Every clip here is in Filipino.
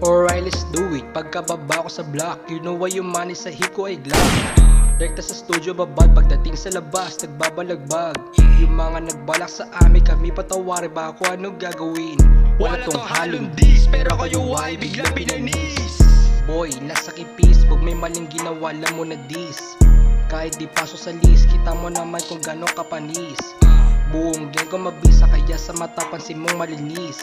Alright, let's do it. Pagkababa ko sa block, you know why yung money sa hiko ay glock. Direkta sa studio babad, pagdating sa labas, nagbabalagbag. Yung mga nagbalak sa amin, kami patawari ba ako anong gagawin? Wala tong halong dis, pero kayo ay biglang pinanis. Boy, nasa kipis, pag may maling ginawa, alam mo na dis. Kahit di paso sa list, kita mo naman kung gano'ng kapanis. Buong gang ko mabisa, kaya sa mata pansin mong malinis.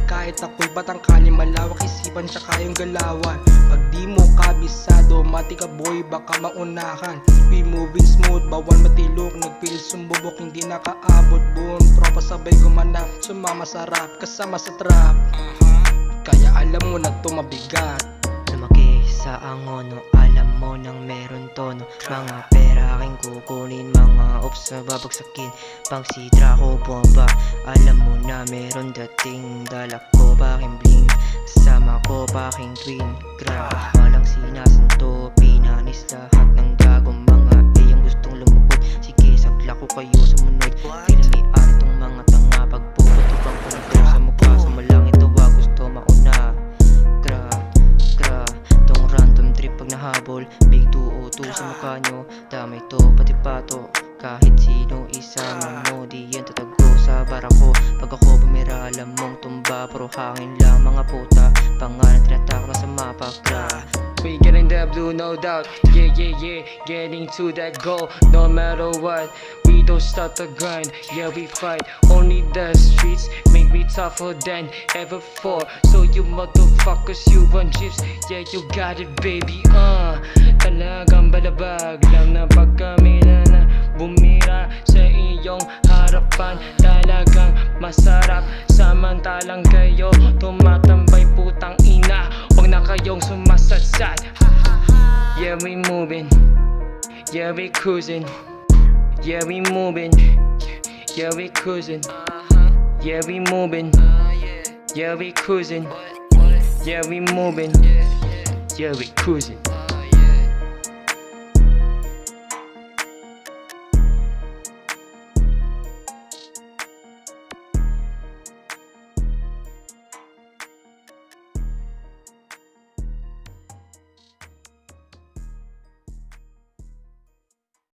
Kahit ako'y batang kani, malawak isipan siya kayong galawan. Pag di mo kabisado, mati ka boy, baka maunahan. We moving smooth, bawal matilok, nagpilit sumbubok, hindi nakaabot. Buong tropa sabay gumanap, sumama sa rap, kasama sa trap. Kaya alam mo na to mabigat. Lumaki sa angono, alam mo nang meron tono. Mga pera aking kukunin, mga ops na babagsakin. Pang sidra ko bomba, alam mo na meron dating. Dalak ko paking bling, kasama ko paking twin. Grabe walang sinasanto, pinanis lahat ng gagong mga iyong gustong lumukod. Sige sagla ko kayo sumunod, pinamian itong mga tanga. Pagpuputupang ko nito sa mukha, sumalang ito wag gusto mauna. Tong random trip pag nahabol, big 202 sa mukha nyo. Damay to pati pato, kahit sino isama mo, di yan tatago sa barako. Pag ako bumira alam mong tumba, puro hangin lang mga puta. Pangalan tinatak na sa mapa, We getting that blue, no doubt. Yeah, getting to that goal. No matter what, we don't stop the grind. Yeah, we fight. Only the streets make me tougher than ever before. So you motherfuckers, you run chips. Yeah, you got it, baby. Talagang balabag lang na pag kami na bumira sa iyong harapan. Talagang masarap, samantalang kayo tumatambay, putang ina. Huwag na kayong sumasadsad. Yeah, we moving. Yeah, we cruising. Yeah, we moving. Yeah, we cruising. Yeah, we moving. Yeah, we cruising. Yeah, we moving. Yeah, we cruising.